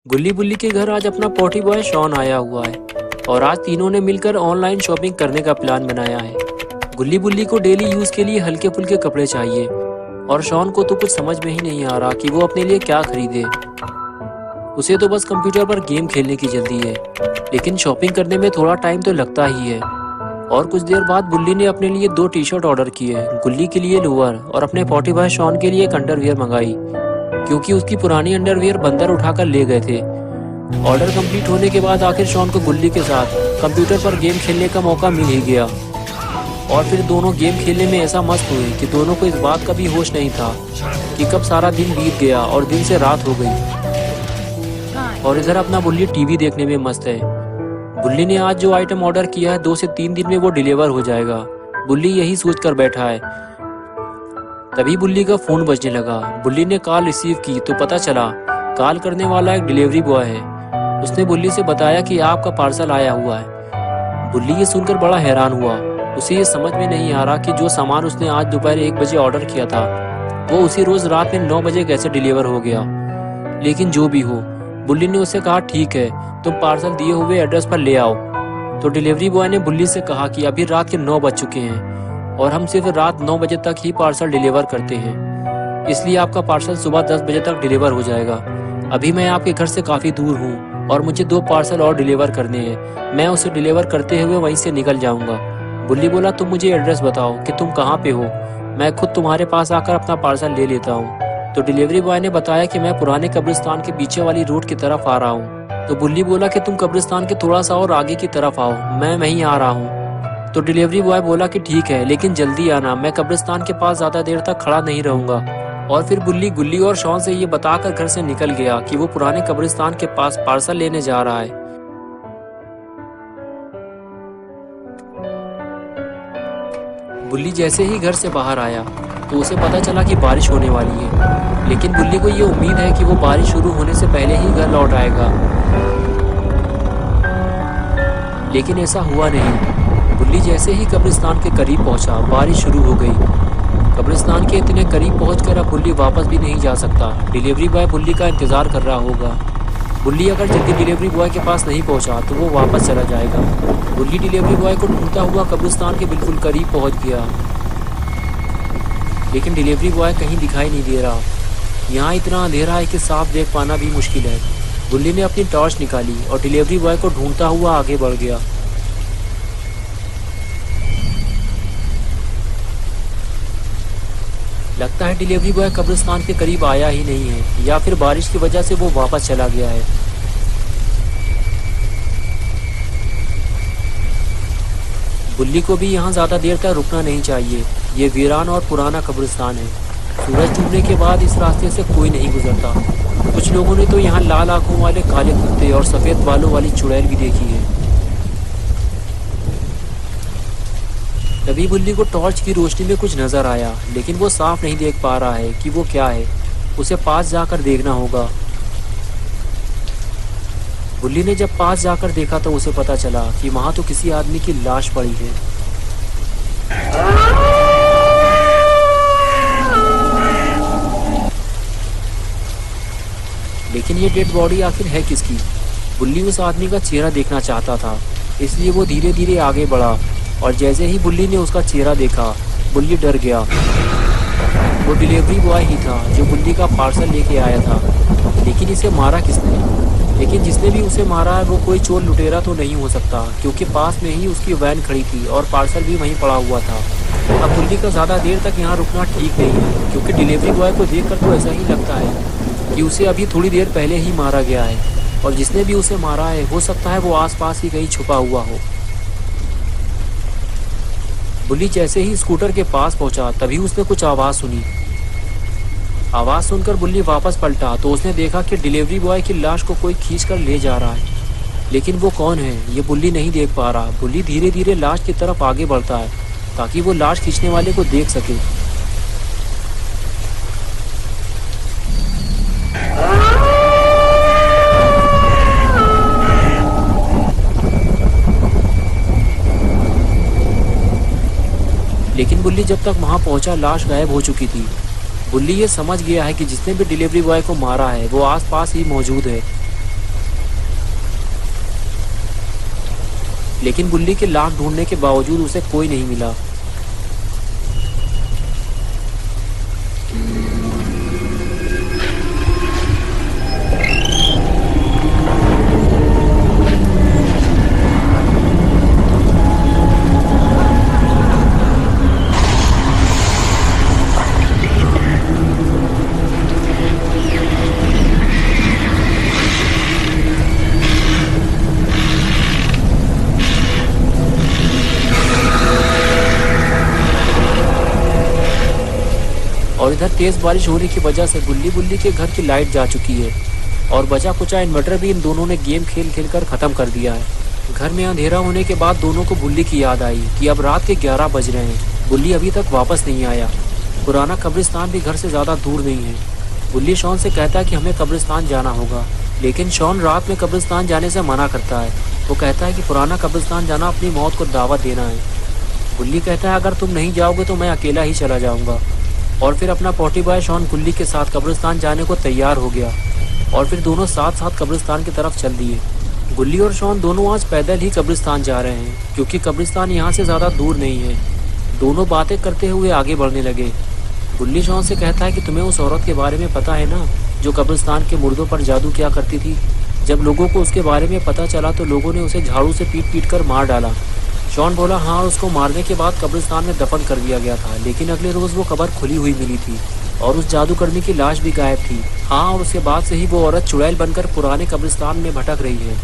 गुल्ली बुल्ली के घर आज अपना पॉटी बॉय शॉन आया हुआ है और आज तीनों ने मिलकर ऑनलाइन शॉपिंग करने का प्लान बनाया है। गुल्ली बुल्ली को डेली यूज के लिए हल्के फुल्के कपड़े चाहिए और शॉन को तो कुछ समझ में ही नहीं आ रहा कि वो अपने लिए क्या खरीदे। उसे तो बस कंप्यूटर पर गेम खेलने की जल्दी है, लेकिन शॉपिंग करने में थोड़ा टाइम तो लगता ही है। और कुछ देर बाद बुल्ली ने अपने लिए 2 टी-शर्ट ऑर्डर किए, गुल्ली के लिए लोअर और अपने पॉटी बॉय शॉन के लिए एक अंडरवियर मंगाई, क्योंकि उसकी पुरानी अंडरवियर बंदर उठाकर ले गए थे। ऑर्डर कंप्लीट होने के बाद आखिर शॉन को गुल्ली के साथ कंप्यूटर पर गेम खेलने का मौका मिल ही गया और फिर दोनों गेम खेलने में ऐसा मस्त हुए कि दोनों को इस बात का भी होश नहीं था कि कब सारा दिन बीत गया और दिन से रात हो गई। और इधर अपना बुल्ली टीवी देखने में मस्त है। बुल्ली ने आज जो आइटम ऑर्डर किया है 2 से 3 दिन में वो डिलीवर हो जाएगा। बुल्ली यही सोच कर बैठा है। तभी बुल्ली का फोन बजने लगा। बुल्ली ने कॉल रिसीव की तो पता चला कॉल करने वाला एक डिलीवरी बॉय है। उसने बुल्ली से बताया कि आपका पार्सल आया हुआ है। बुल्ली ये सुनकर बड़ा हैरान हुआ। उसे ये समझ में नहीं आ रहा कि जो सामान उसने आज दोपहर 1 बजे ऑर्डर किया था वो उसी रोज रात में 9 बजे कैसे डिलीवर हो गया। लेकिन जो भी हो, बुल्ली ने उससे कहा ठीक है, तुम पार्सल दिए हुए एड्रेस पर ले आओ। तो डिलीवरी बॉय ने बुल्ली से कहा कि अभी रात के 9 बज चुके हैं और हम सिर्फ रात 9 बजे तक ही पार्सल डिलीवर करते हैं, इसलिए आपका पार्सल सुबह 10 बजे तक डिलीवर हो जाएगा। अभी मैं आपके घर से काफ़ी दूर हूँ और मुझे 2 पार्सल और डिलीवर करने हैं। मैं उसे डिलीवर करते हुए वहीं से निकल जाऊँगा। बुल्ली बोला तुम मुझे एड्रेस बताओ कि तुम कहाँ पे हो, मैं खुद तुम्हारे पास आकर अपना पार्सल ले लेता हूँ। तो डिलीवरी बॉय ने बताया कि मैं पुराने कब्रिस्तान के पीछे वाली रोड की तरफ आ रहा हूँ। तो बुल्ली बोला कि तुम कब्रिस्तान के थोड़ा सा और आगे की तरफ आओ, मैं वहीं आ रहा हूँ। तो डिलीवरी बॉय बोला कि ठीक है, लेकिन जल्दी आना, मैं कब्रिस्तान के पास ज़्यादा देर तक खड़ा नहीं रहूँगा। और फिर बुल्ली गुल्ली और शॉन से ये बताकर घर से निकल गया कि वो पुराने कब्रिस्तान के पास पार्सल लेने जा रहा है। बुल्ली जैसे ही घर से बाहर आया तो उसे पता चला कि बारिश होने वाली है, लेकिन बुल्ली को ये उम्मीद है कि वो बारिश शुरू होने से पहले ही घर लौट आएगा। लेकिन ऐसा हुआ नहीं। बुल्ली जैसे ही कब्रिस्तान के करीब पहुंचा, बारिश शुरू हो गई। कब्रिस्तान के इतने करीब पहुंचकर अब बुल्ली वापस भी नहीं जा सकता। डिलीवरी बॉय बुल्ली का इंतजार कर रहा होगा। बुल्ली अगर जल्दी डिलीवरी बॉय के पास नहीं पहुंचा तो वो वापस चला जाएगा। बुल्ली डिलीवरी बॉय को ढूंढता हुआ कब्रिस्तान के बिल्कुल करीब पहुंच गया, लेकिन डिलीवरी बॉय कहीं दिखाई नहीं दे रहा। यहाँ इतना अंधेरा है कि साफ देख पाना भी मुश्किल है। बुल्ली ने अपनी टॉर्च निकाली और डिलीवरी बॉय को ढूंढता हुआ आगे बढ़ गया। लगता है डिलीवरी बॉय कब्रिस्तान के करीब आया ही नहीं है, या फिर बारिश की वजह से वो वापस चला गया है। बुल्ली को भी यहाँ ज़्यादा देर तक रुकना नहीं चाहिए। ये वीरान और पुराना कब्रिस्तान है। सूरज डूबने के बाद इस रास्ते से कोई नहीं गुजरता। कुछ लोगों ने तो यहाँ लाल आंखों वाले काले कुत्ते और सफ़ेद बालों वाली चुड़ैल भी देखी है। तभी बुल्ली को टॉर्च की रोशनी में कुछ नजर आया, लेकिन वो साफ नहीं देख पा रहा है कि वो क्या है। उसे पास जाकर देखना होगा। बुल्ली ने जब पास जाकर देखा तो उसे पता चला कि वहां तो किसी आदमी की लाश पड़ी है। लेकिन ये डेड बॉडी आखिर है किसकी? बुल्ली उस आदमी का चेहरा देखना चाहता था, इसलिए वो धीरे धीरे आगे बढ़ा और जैसे ही बुल्ली ने उसका चेहरा देखा, बुल्ली डर गया। वो डिलीवरी बॉय ही था जो बुल्ली का पार्सल लेके आया था। लेकिन इसे मारा किसने? लेकिन जिसने भी उसे मारा है वो कोई चोर लुटेरा तो नहीं हो सकता, क्योंकि पास में ही उसकी वैन खड़ी थी और पार्सल भी वहीं पड़ा हुआ था। अब बुल्ली का ज़्यादा देर तक यहाँ रुकना ठीक नहीं है, क्योंकि डिलीवरी बॉय को देखकर तो ऐसा ही लगता है कि उसे अभी थोड़ी देर पहले ही मारा गया है, और जिसने भी उसे मारा है हो सकता है वो आसपास ही कहीं छुपा हुआ हो। बुल्ली जैसे ही स्कूटर के पास पहुंचा तभी उसने कुछ आवाज़ सुनी। आवाज़ सुनकर बुल्ली वापस पलटा तो उसने देखा कि डिलीवरी बॉय की लाश को कोई खींचकर ले जा रहा है। लेकिन वो कौन है ये बुल्ली नहीं देख पा रहा। बुल्ली धीरे धीरे लाश की तरफ आगे बढ़ता है ताकि वो लाश खींचने वाले को देख सके। लेकिन बुल्ली जब तक वहां पहुंचा लाश गायब हो चुकी थी। बुल्ली ये समझ गया है कि जिसने भी डिलीवरी बॉय को मारा है वो आसपास ही मौजूद है। लेकिन बुल्ली के लाख ढूंढने के बावजूद उसे कोई नहीं मिला। और इधर तेज बारिश होने की वजह से गुल्ली बुल्ली के घर की लाइट जा चुकी है और बचा कुचा इन्वर्टर भी इन दोनों ने गेम खेल खेल कर ख़त्म कर दिया है। घर में अंधेरा होने के बाद दोनों को बुल्ली की याद आई कि अब रात के 11 बज रहे हैं, बुल्ली अभी तक वापस नहीं आया। पुराना कब्रिस्तान भी घर से ज़्यादा दूर नहीं है। बुल्ली शॉन से कहता है कि हमें कब्रिस्तान जाना होगा, लेकिन शॉन रात में कब्रिस्तान जाने से मना करता है। वो कहता है कि पुराना कब्रिस्तान जाना अपनी मौत को दावत देना है। बुल्ली कहता है अगर तुम नहीं जाओगे तो मैं अकेला ही चला जाऊँगा। और फिर अपना पोटी बॉय शॉन गुल्ली के साथ कब्रिस्तान जाने को तैयार हो गया और फिर दोनों साथ साथ कब्रिस्तान की तरफ चल दिए। गुल्ली और शॉन दोनों आज पैदल ही कब्रिस्तान जा रहे हैं क्योंकि कब्रिस्तान यहाँ से ज़्यादा दूर नहीं है। दोनों बातें करते हुए आगे बढ़ने लगे। गुल्ली शॉन से कहता है कि तुम्हें उस औरत के बारे में पता है ना, जो कब्रिस्तान के मुर्दों पर जादू किया करती थी। जब लोगों को उसके बारे में पता चला तो लोगों ने उसे झाड़ू से पीट पीट कर मार डाला। शॉन बोला हाँ, उसको मारने के बाद कब्रिस्तान में दफन कर दिया गया था, लेकिन अगले रोज़ वो कब्र खुली हुई मिली थी और उस जादूगरनी की लाश भी गायब थी। हाँ, और उसके बाद से ही वो औरत चुड़ैल बनकर पुराने कब्रिस्तान में भटक रही है।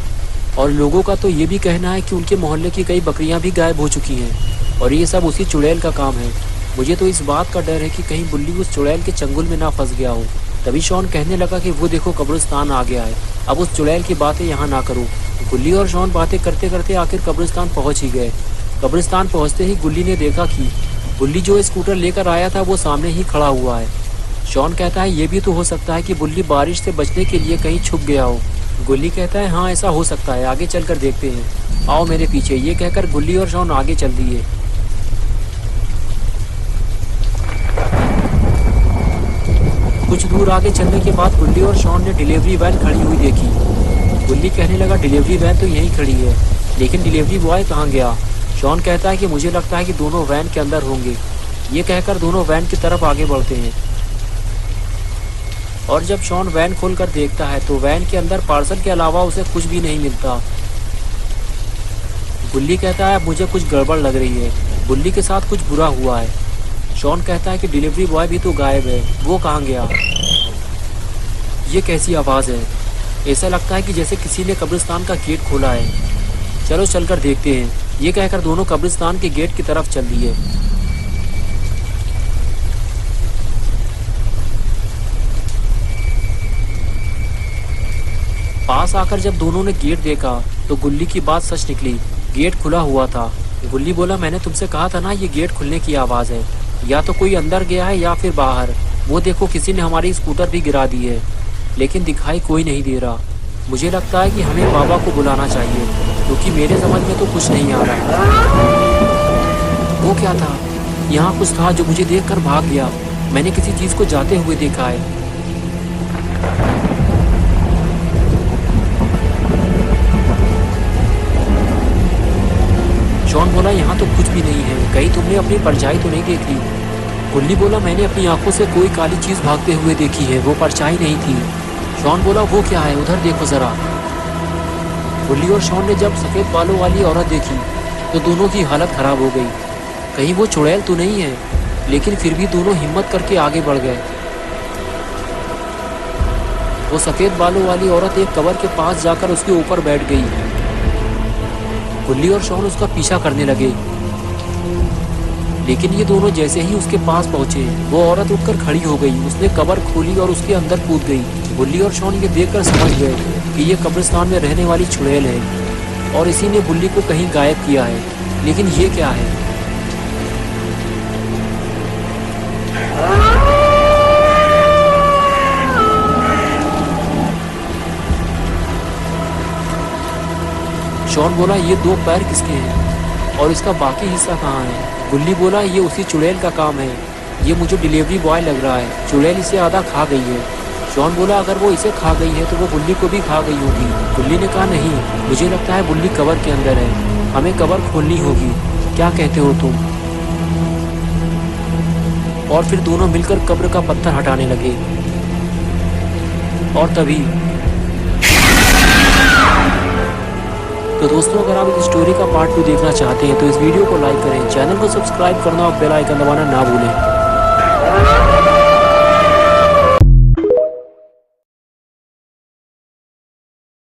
और लोगों का तो ये भी कहना है कि उनके मोहल्ले की कई बकरियां भी गायब हो चुकी हैं और ये सब उसी चुड़ैल का काम है। मुझे तो इस बात का डर है कि कहीं बुल्ली उस चुड़ैल के चंगुल में ना फंस गया हो। तभी शॉन कहने लगा कि वो देखो कब्रिस्तान आ गया है, अब उस चुड़ैल की बातें यहाँ ना करो। गुल्ली और शॉन बातें करते करते आखिर कब्रिस्तान पहुँच ही गए। कब्रिस्तान पहुँचते ही गुल्ली ने देखा कि बुल्ली जो स्कूटर लेकर आया था वो सामने ही खड़ा हुआ है। शॉन कहता है ये भी तो हो सकता है कि बुल्ली बारिश से बचने के लिए कहीं छुप गया हो। गुल्ली कहता है हाँ, ऐसा हो सकता है, आगे चलकर देखते हैं, आओ मेरे पीछे। ये कहकर गुल्ली और शॉन आगे चल दिए। कुछ दूर आगे चलने के बाद गुल्ली और शॉन ने डिलीवरी वैन खड़ी हुई देखी। गुल्ली कहने लगा डिलीवरी वैन तो यहीं खड़ी है, लेकिन डिलीवरी बॉय कहाँ गया। शॉन कहता है कि मुझे लगता है कि दोनों वैन के अंदर होंगे। ये कहकर दोनों वैन की तरफ आगे बढ़ते हैं और जब शॉन वैन खोलकर देखता है तो वैन के अंदर पार्सल के अलावा उसे कुछ भी नहीं मिलता। गुल्ली कहता है अब मुझे कुछ गड़बड़ लग रही है, बुल्ली के साथ कुछ बुरा हुआ है। शॉन कहता है कि डिलीवरी बॉय भी तो गायब है, वो कहाँ गया। ये कैसी आवाज़ है, ऐसा लगता है कि जैसे किसी ने कब्रिस्तान का गेट खोला है। चलो चलकर देखते हैं। ये कहकर दोनों कब्रिस्तान के गेट की तरफ चल दिए। पास आकर जब दोनों ने गेट देखा तो गुल्ली की बात सच निकली, गेट खुला हुआ था। गुल्ली बोला मैंने तुमसे कहा था ना ये गेट खुलने की आवाज़ है, या तो कोई अंदर गया है या फिर बाहर। वो देखो किसी ने हमारी स्कूटर भी गिरा दी है, लेकिन दिखाई कोई नहीं दे रहा। मुझे लगता है कि हमें बाबा को बुलाना चाहिए, क्योंकि मेरे समझ में तो कुछ नहीं आ रहा। वो क्या था, यहाँ कुछ था जो मुझे देखकर भाग गया। मैंने किसी चीज़ को जाते हुए देखा है। शॉन बोला यहाँ तो कुछ भी नहीं है, कहीं तुमने अपनी परछाई तो नहीं देख ली। गुल्ली बोला मैंने अपनी आंखों से कोई काली चीज़ भागते हुए देखी है, वो परछाई नहीं थी। शॉन बोला वो क्या है, उधर देखो ज़रा। गुल्ली और शॉन ने जब सफ़ेद बालों वाली औरत देखी तो दोनों की हालत ख़राब हो गई। कहीं वो चुड़ैल तो नहीं है, लेकिन फिर भी दोनों हिम्मत करके आगे बढ़ गए। वो सफ़ेद बालों वाली औरत एक कब्र के पास जाकर उसके ऊपर बैठ गई। गुल्ली और शॉन उसका पीछा करने लगे, लेकिन ये दोनों जैसे ही उसके पास पहुंचे वो औरत उठकर खड़ी हो गई। उसने कब्र खोली और उसके अंदर कूद गई। गुल्ली और शॉन ये देखकर समझ गए कि ये कब्रिस्तान में रहने वाली चुड़ैल है और इसी ने बुल्ली को कहीं गायब किया है। लेकिन ये क्या है। शॉन बोला ये दो पैर किसके हैं और इसका बाकी हिस्सा कहाँ है। गुल्ली बोला ये उसी चुड़ैल का काम है, ये मुझे डिलीवरी बॉय लग रहा है, चुड़ैल इसे आधा खा गई है। शॉन बोला अगर वो इसे खा गई है तो वो बुल्ली को भी खा गई होगी। गुल्ली ने कहा नहीं, मुझे लगता है बुल्ली कब्र के अंदर है, हमें कब्र खोलनी होगी, क्या कहते हो तुम? और फिर दोनों मिलकर कब्र का पत्थर हटाने लगे। और तभी तो दोस्तों, अगर आप इस स्टोरी का पार्ट 2 देखना चाहते हैं तो इस वीडियो को लाइक करें, चैनल को सब्सक्राइब करना और बेल आइकन दबाना ना भूलें।